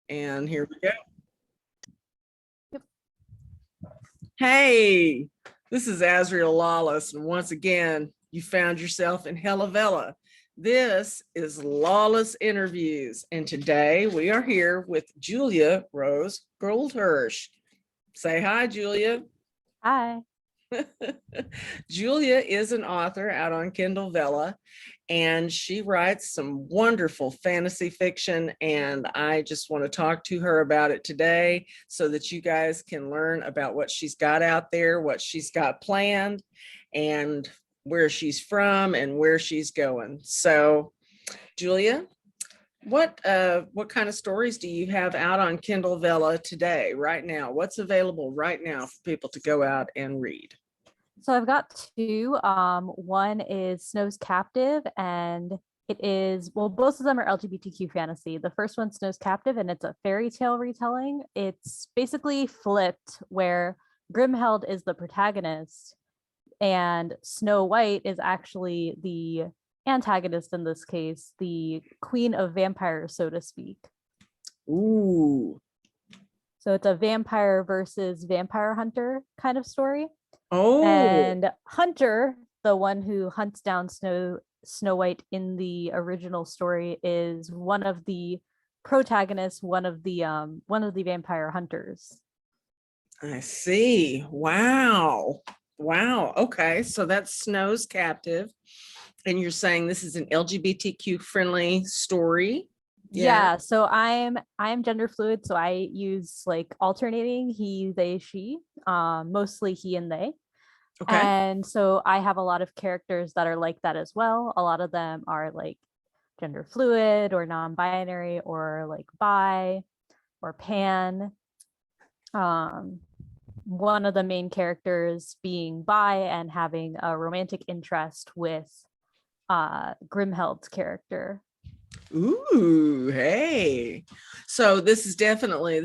And here we go. Yep. Hey, this is Azrielle Lawless. And once again, you found yourself in Vella. This is Lawless Interviews. And today we are here with Julia Rose Goldhirsh. Say hi, Julia. Hi. Julia is an author out on Kindle Vella, and she writes some wonderful fantasy fiction. And I just want to talk to her about it today so that you guys can learn about what she's got out there, what she's got planned, and where she's from and where she's going. So, Julia, what kind of stories do you have out on Kindle Vella today, right now? What's available right now for people to go out and read? So I've got two. One is Snow's Captive, and it is, well, both of them are LGBTQ fantasy. The first one's Snow's Captive, and it's a fairy tale retelling. It's basically flipped, where Grimheld is the protagonist, and Snow White is actually the antagonist in this case, the queen of vampires, so to speak. Ooh. So it's a vampire versus vampire hunter kind of story. Oh. And Hunter, the one who hunts down Snow White in the original story, is one of the protagonists, one of the vampire hunters. I see. Wow. Okay, so that's Snow's Captive, and you're saying this is an LGBTQ friendly story? Yeah. So I'm gender fluid, so I use like alternating he, they, she, mostly he and they. Okay. And so I have a lot of characters that are like that as well. A lot of them are like gender fluid or non-binary or like bi or pan. One of the main characters being bi and having a romantic interest with Grimheld's character. Ooh, hey. So this is definitely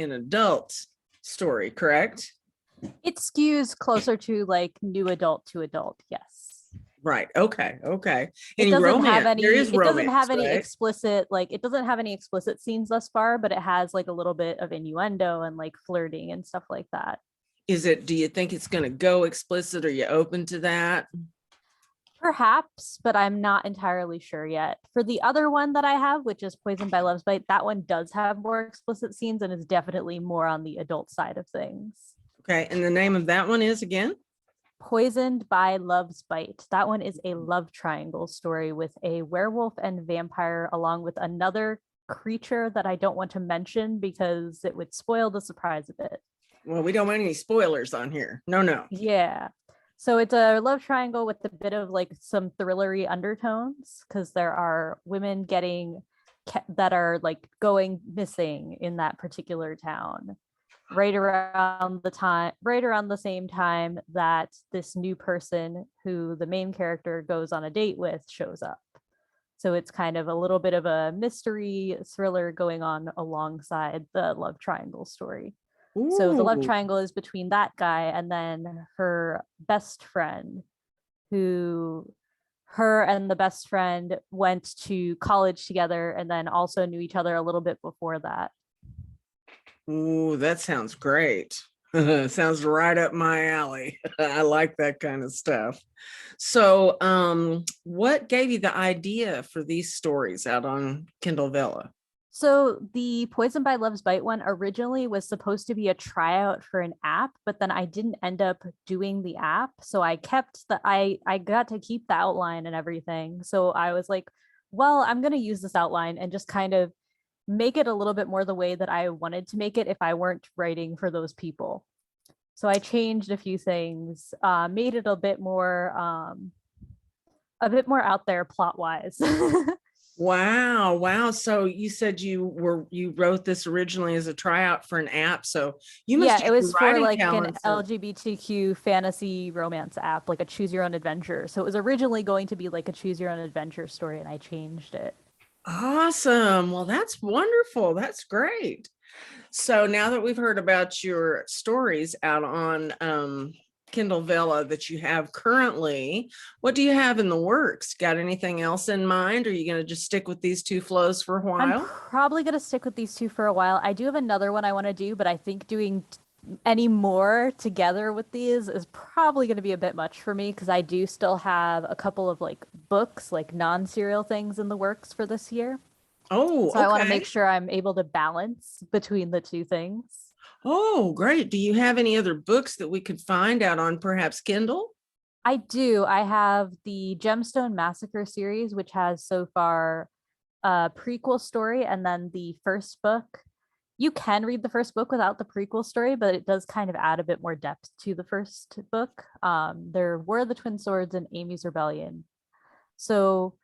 an adult story, correct? It skews closer to like new adult to adult, yes. Right. Okay. It doesn't have any, There is it doesn't have any right? explicit, like it doesn't have any explicit scenes thus far, but it has like a little bit of innuendo and like flirting and stuff like that. Do you think it's going to go explicit? Are you open to that? Perhaps, but I'm not entirely sure yet. For the other one that I have, which is Poisoned by Love's Bite, that one does have more explicit scenes and is definitely more on the adult side of things. Okay, and the name of that one is again? Poisoned by Love's Bite. That one is a love triangle story with a werewolf and vampire, along with another creature that I don't want to mention because it would spoil the surprise a bit. Well, we don't want any spoilers on here. No. Yeah. So it's a love triangle with a bit of like some thrillery undertones, because there are women that are like going missing in that particular town right around the same time that this new person who the main character goes on a date with shows up. So it's kind of a little bit of a mystery thriller going on alongside the love triangle story. Ooh. So the love triangle is between that guy and then her best friend, who her and the best friend went to college together and then also knew each other a little bit before that. Ooh, that sounds great. Sounds right up my alley. I like that kind of stuff. So what gave you the idea for these stories out on Kindle Vella? So the Poison by Love's Bite one originally was supposed to be a tryout for an app, but then I didn't end up doing the app. So I kept I got to keep the outline and everything. So I was like, well, I'm going to use this outline and just kind of make it a little bit more the way that I wanted to make it if I weren't writing for those people. So I changed a few things, made it a bit more out there plot wise. Wow. So you said you wrote this originally as a tryout for an app. So you must it was for like an talents. LGBTQ fantasy romance app, like a choose your own adventure. So it was originally going to be like a choose your own adventure story, and I changed it. Awesome. Well, that's wonderful. That's great. So now that we've heard about your stories out on Kindle Vella that you have currently, what do you have in the works? Got anything else in mind? Or are you going to just stick with these two flows for a I'm while? probably going to stick with these two for a while. I do have another one I want to do, but I think doing any more together with these is probably going to be a bit much for me because I do still have a couple of like books, like non-serial things in the works for this year. Oh, So I want to make okay. sure I'm able to balance between the two things. Oh, great. Do you have any other books that we could find out on perhaps Kindle? I do. I have the Gemstone Massacre series, which has so far a prequel story and then the first book. You can read the first book without the prequel story, but it does kind of add a bit more depth to the first book. There were the Twin Swords and Amy's Rebellion. So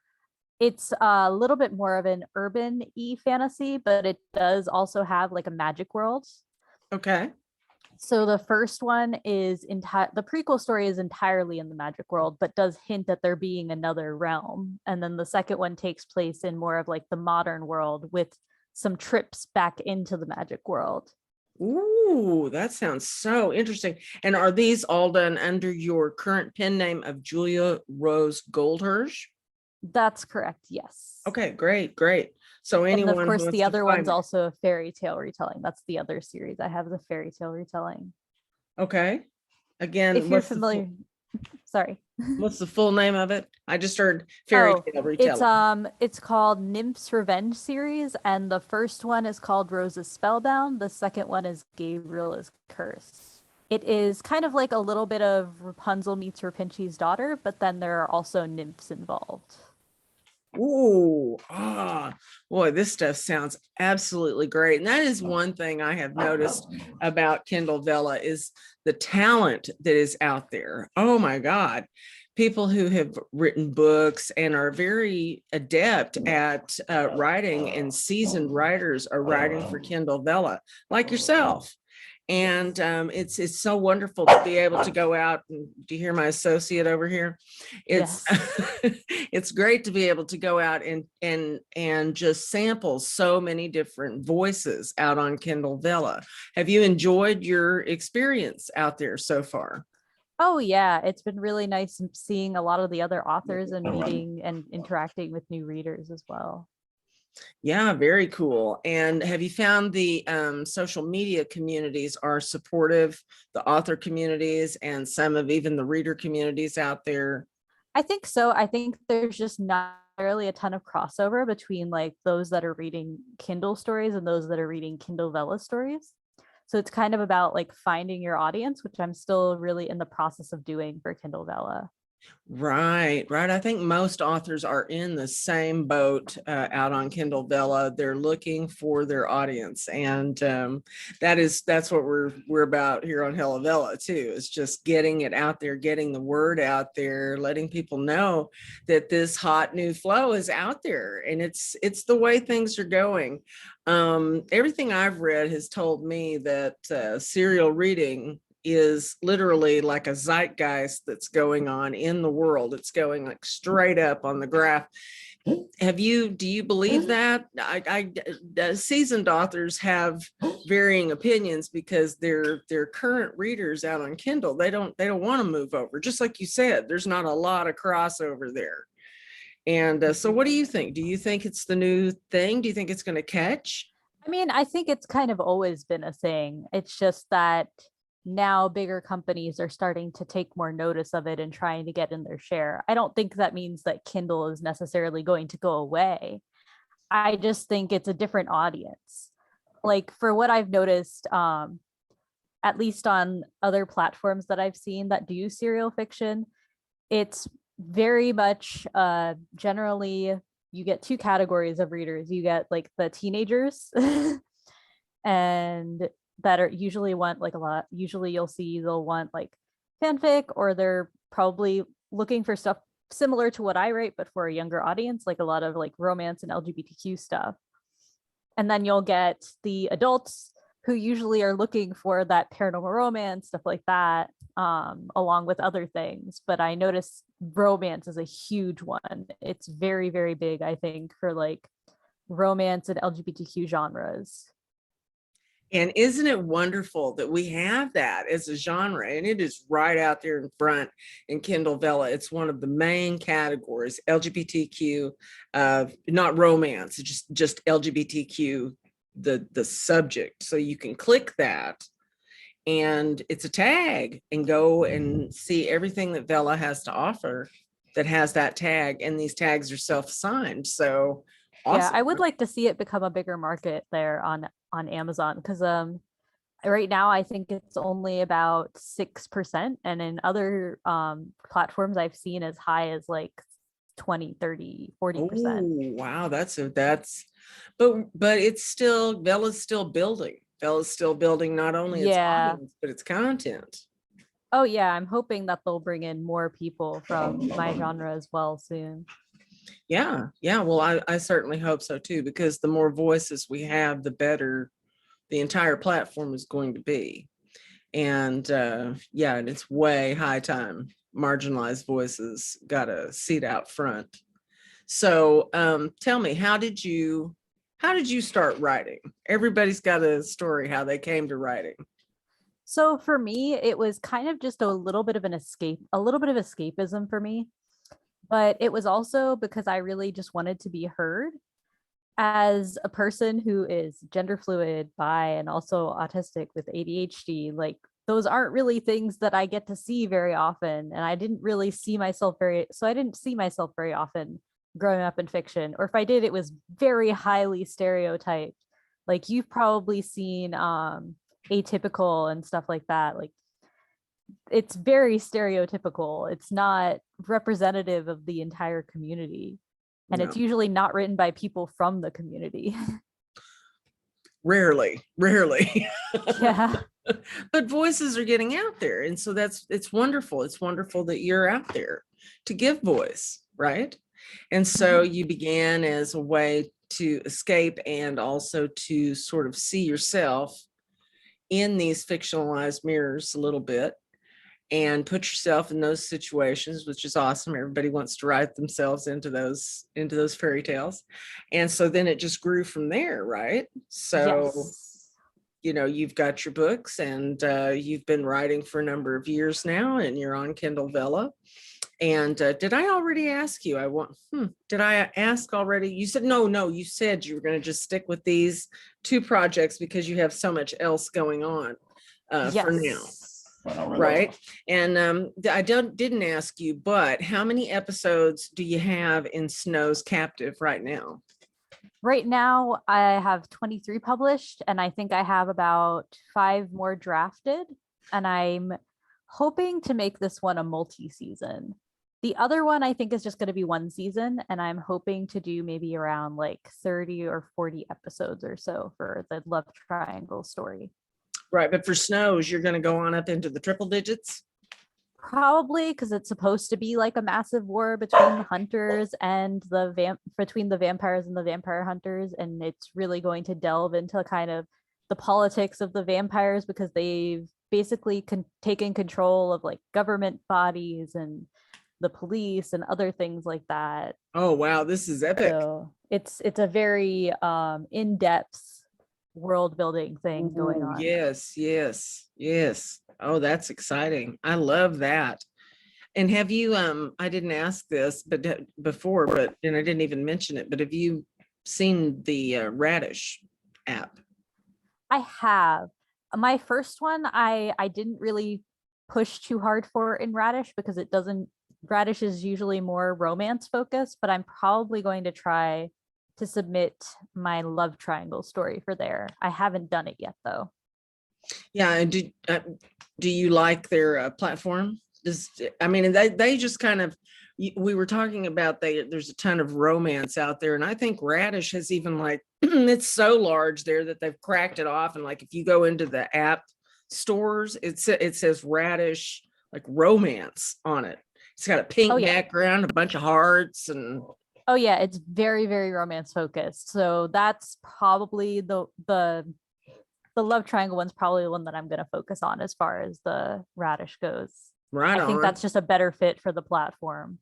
it's a little bit more of an urban fantasy, but it does also have like a magic world. Okay. So the first one is the prequel story is entirely in the magic world, but does hint at there being another realm. And then the second one takes place in more of like the modern world with some trips back into the magic world. Ooh, that sounds so interesting. And are these all done under your current pen name of Julia Rose Goldhirsh? That's correct, yes. Okay, great, great. So And of anyone who course, wants the to other one's find, also a fairy tale retelling. That's the other series I have, the fairy tale retelling. okay. Again, If you're familiar, sorry. what's the full name of it? I just heard fairy Oh, tale retelling. it's called Nymph's Revenge series, and the first one is called Rose's Spellbound. The second one is Gabriel is Cursed. It is kind of like a little bit of Rapunzel meets Rapinchi's daughter, but then there are also nymphs involved. Ooh, boy, this stuff sounds absolutely great. And that is one thing I have noticed about Kindle Vella is the talent that is out there. Oh my God. People who have written books and are very adept at writing, and seasoned writers are writing for Kindle Vella, like yourself. And it's so wonderful to be able to go out and, do you hear my associate over here? It's Yes. it's great to be able to go out and just sample so many different voices out on Kindle Vella. Have you enjoyed your experience out there so far? Oh yeah, it's been really nice seeing a lot of the other authors and meeting and interacting with new readers as well. Yeah, very cool. And have you found the social media communities are supportive, the author communities and some of even the reader communities out there? I think so. I think there's just not really a ton of crossover between like those that are reading Kindle stories and those that are reading Kindle Vella stories. So it's kind of about like finding your audience, which I'm still really in the process of doing for Kindle Vella. Right, right. I think most authors are in the same boat out on Kindle Vella. They're looking for their audience, and that's what we're about here on Hella Vella too. Is just getting it out there, getting the word out there, letting people know that this hot new flow is out there, and it's the way things are going. Everything I've read has told me that serial reading is literally like a zeitgeist that's going on in the world. It's going like straight up on the graph. Do you believe that? Seasoned authors have varying opinions because their current readers out on Kindle, they don't want to move over. Just like you said, there's not a lot of crossover there. And so what do you think? Do you think it's the new thing? Do you think it's going to catch? I mean, I think it's kind of always been a thing. It's just that now bigger companies are starting to take more notice of it and trying to get in their share. I don't think that means that Kindle is necessarily going to go away. I just think it's a different audience. Like for what I've noticed, at least on other platforms that I've seen that do serial fiction, it's very much generally you get two categories of readers. You get like the teenagers and that are usually want like a lot. Usually they'll want like fanfic, or they're probably looking for stuff similar to what I write, but for a younger audience, like a lot of like romance and LGBTQ stuff. And then you'll get the adults who usually are looking for that paranormal romance, stuff like that, along with other things. But I notice romance is a huge one. It's very, very big, I think, for like romance and LGBTQ genres. And isn't it wonderful that we have that as a genre? And it is right out there in front in Kindle Vella. It's one of the main categories, LGBTQ, not romance, it's just LGBTQ, the subject. So you can click that and it's a tag and go and see everything that Vella has to offer that has that tag. And these tags are self-signed. So Yeah, awesome. I would like to see it become a bigger market there on Amazon, because right now I think it's only about 6%, and in other platforms I've seen as high as like 20, 30, 40%. Oh, wow. But it's still, Bella's still building. Bella's still building not only its Yeah. audience, but its content. Oh yeah, I'm hoping that they'll bring in more people from my genre as well soon. Yeah. Yeah. Well, I certainly hope so too, because the more voices we have, the better the entire platform is going to be. And yeah, and it's way high time marginalized voices got a seat out front. So tell me, how did you start writing? Everybody's got a story how they came to writing. So for me, it was kind of just a little bit of an escape, a little bit of escapism for me. But it was also because I really just wanted to be heard as a person who is gender fluid, bi, and also autistic with ADHD. Like, those aren't really things that I get to see very often. And I didn't really see myself I didn't see myself very often growing up in fiction. Or if I did, it was very highly stereotyped. Like, you've probably seen Atypical and stuff like that. Like, it's very stereotypical. It's not representative of the entire community. And No, it's usually not written by people from the community. rarely. Yeah. But voices are getting out there. And so it's wonderful. It's wonderful that you're out there to give voice, right? And so Mhm. you began as a way to escape and also to sort of see yourself in these fictionalized mirrors a little bit and put yourself in those situations, which is awesome. Everybody wants to write themselves into those fairy tales. And so then it just grew from there, right? So Yes. you've got your books and you've been writing for a number of years now and you're on Kindle Vella. And did I already ask you? Did I ask already? You said no. You said you were going to just stick with these two projects because you have so much else going on for now, Yes. right? And I didn't ask you, but how many episodes do you have in Snow's Captive right now? Right now, I have 23 published, and I think I have about 5 more drafted. And I'm hoping to make this one a multi-season. The other one I think is just going to be one season, and I'm hoping to do maybe around like 30 or 40 episodes or so for the love triangle story. Right, but for Snows, you're going to go on up into the triple digits. Probably because it's supposed to be like a massive war between the hunters and between the vampires and the vampire hunters, and it's really going to delve into kind of the politics of the vampires because they've basically taken control of like government bodies and the police and other things like that. Oh wow, this is epic. So it's a very in-depth world building thing going Ooh, on. yes. Oh, that's exciting. I love that. And have you I didn't ask this but before, but and I didn't even mention it, but have you seen the Radish app? I have. My first one, I didn't really push too hard for in Radish because it doesn't Radish is usually more romance focused, but I'm probably going to try to submit my love triangle story for there. I haven't done it yet though. Yeah, and do you like their platform? I mean, and they just kind of, we were talking about there's a ton of romance out there, and I think Radish has even like it's so large there that they've cracked it off, and like if you go into the app stores, it says Radish like romance on it. It's got a Oh pink yeah. background, a bunch of hearts, and Oh yeah, it's very, very romance focused. So that's probably the love triangle one's probably the one that I'm going to focus on as far as the Radish goes. right I think on. that's just a better fit for the platform.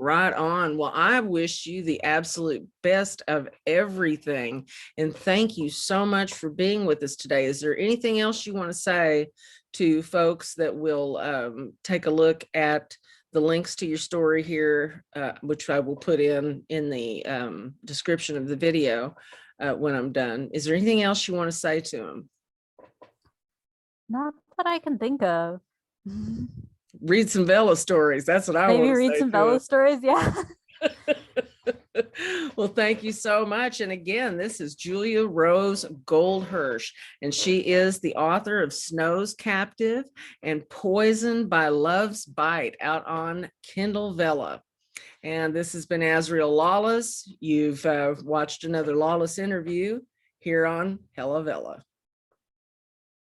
Right on. Well, I wish you the absolute best of everything. And thank you so much for being with us today. Is there anything else you want to say to folks that will take a look at the links to your story here, which I will put in the description of the video when I'm done? Is there anything else you want to say to them? Not that I can think of. Read some Vella stories. That's what I Maybe want to read say some to Bella them. stories. Yeah. Well, thank you so much. And again, this is Julia Rose Goldhirsh, and she is the author of Snow's Captive and Poisoned by Love's Bite out on Kindle Vella. And this has been Azrielle Lawless. You've watched another Lawless interview here on Hella Vella.